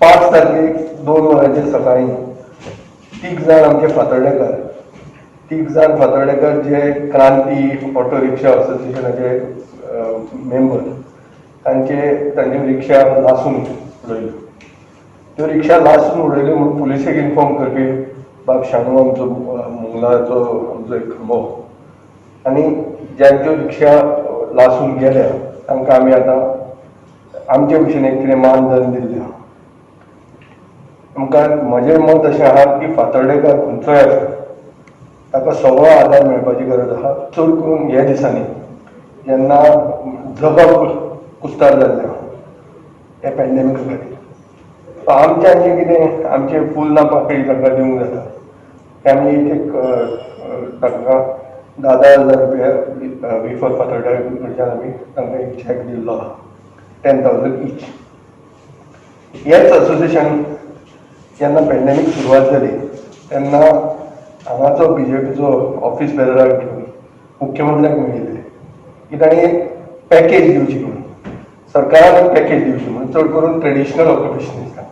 5 तारखेक 2 वरांचेर सकाळीं तीग जाण आमचे फातर्डेकार, तीग जाण फातर्डेकार जे क्रांती ऑटो रिक्षा असोसिएशनाचे मेंबर, तांचे रिक्षा लासून उडयल्यो. त्यो रिक्षा लासून उडयल्यो म्हणून पुलिसेक इन्फॉर्म करपी बाब शानू आमचो मुंगलाचो आमचो एक खंबो, आनी ज्यांच्यो रिक्षा लासून गेल्या तांकां आमी आतां आमचे भशेन एक कितें मानधन दिल्लें आहा. आमकां म्हजें मत अशें आहा की फातर्डेकार खंयचोय आसा ताका सगळो आदार मेळपाची गरज आहा, चड करून ह्या दिसांनी जेन्ना जगप कुस्तार जाल्लें आहा हे पॅन्डेमिका खातीर. आमच्यान जें कितें आमचें फूल ना पाकळी तांकां दिवंक जाता तें आमी एक तांकां 10,000 रुपया विफर फातर्डे कडच्यान आमी तांकां एक चॅक दिल्लो आहा, 10,000 ईच. हेच असोसिएशन जेन्ना पॅन्डेमीक सुरवात जाली तेन्ना हांगाचो BJPचो ऑफीस बेरराक घेवन मुख्यमंत्र्याक मेळिल्ले की ताणें एक पॅकेज दिवची म्हणून, सरकारान एक पॅकेज दिवची म्हणून, चड करून ट्रेडिशनल ऑक्युपेशनिस्टांक.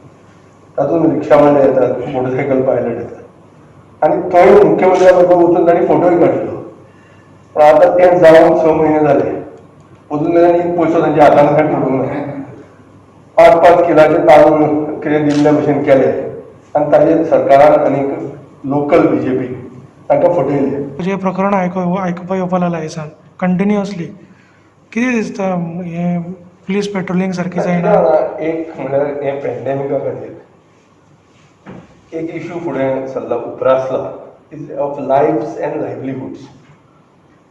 तातूंत रिक्षावाले येतात, मोटरसायकल पायलट येतात, आनी थंय मुख्यमंत्र्या बरोबर वचून ताणें फोटोय काडलो. पण आतां तें जावन 6 म्हयने जाले, अजून मेरेन एक पयसो तांच्या हातांत पडूंक ना. 5-5 किलाचे तांदूळ कितें दिल्ले भशेन केले आनी ताजेर सरकारान आनीक लोकल BJP तांकां फटयले. जे प्रकरण आयकुपा येवपा लागला दिसान कंटिन्युअसली कितें दिसता हें पुलीस पेट्रोलिंग सारकी जायना? एक म्हणल्यार हे पॅन्डेमिका खातीर एक इश्यू फुडें सरला, उप्रासला, is of lives and livelihoods.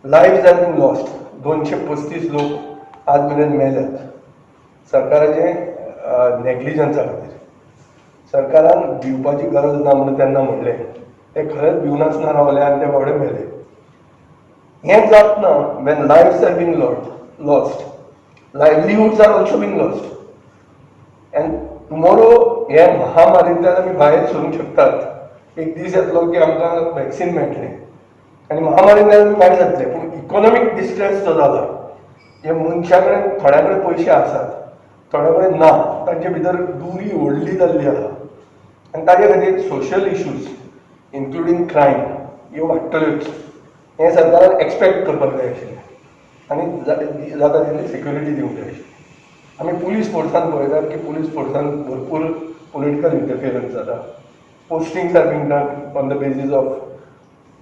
Lives have been lost. 235 लोक आज मेरेन मेल्यात सरकाराचें नेग्लिजन्सा खातीर. सरकारान भिवपाची गरज ना म्हणून तेन्ना म्हणलें, ते खरेंच भिवनासतना रावले आनी ते बाबडे मेले. हें जातना when lives have been lost, livelihoods are also been lost. And tomorrow हे महामारींतल्यान आमी भायर सरूंक शकतात. एक दीस येतलो की आमकां वॅक्सीन मेळटलें आनी महामारींतल्यान आमी भायर सरतले. पूण इकॉनॉमीक डिस्ट्रेस जो जाला, जे मनशा कडेन थोड्या कडेन पयशे आसात, थोड्या कडेन ना, तांचे भितर दुरी व्हडली जाल्ली आसा आनी ताजे खातीर सोशल इश्यूज इन्क्लुडींग क्रायम ह्यो वाडटल्योच. हें सरकारान एक्सपेक्ट करपाक जाय आशिल्लें आनी जाता तितली सेक्युरिटी दिवंक जाय आशिल्ली. आमी पुलीस फोर्सान पळयतात की पुलीस फोर्सान भरपूर पॉलिटिकल इंटरफियरन्स जाता. Postings are been done on the basis of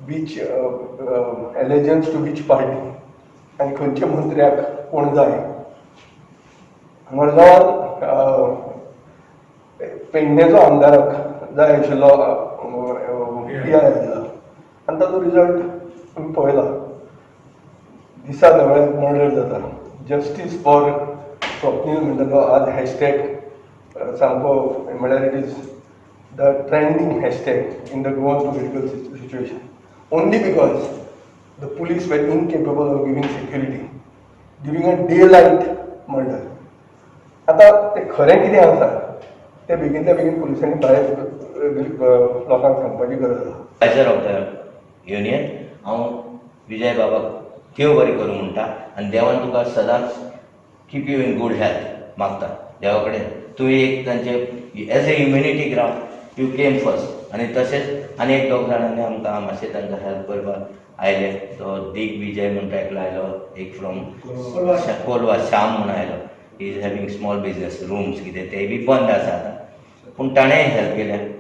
which allegiance to which party आनी खंयच्या मंत्र्याक कोण जाय. मडगांवांत पेडणेचो आमदाराक जाय आशिल्लो PI आयला आनी ताचो रिजल्ट आमी पळयला. दिसा ढवळे मर्डर जाता. जस्टीस फॉर स्वप्नील म्हणटा तो आज हॅशटॅग सामको म्हळ्यार it is the trending hashtag in the Goan political situation, only because the police were incapable of giving security during a daylight murder. आतां तें खरें कितें आसा तें बेगिनच्या बेगीन पुलिसांनी भायर लोकांक सांगपाची गरज आसा. एडवायझर ऑफ द युनियन हांव विजय बाबाक देव बरें करूं म्हणटा आनी देवान तुका सदांच keep you in good health मागता देवा कडेन. तुवें एक तांचे as a humanity ground you came first आनी तशेंच आनी एक 2 जाणांनी आमकां मातशें तांकां हेल्प करपाक आयले. तो दिग विजय म्हणटा एकलो आयलो, एक फ्रॉम कोलवा श्याम म्हणून आयलो. He is having small business rooms कितें तेय बी बंद आसा आतां, पूण ताणेंय हेल्प केल्या.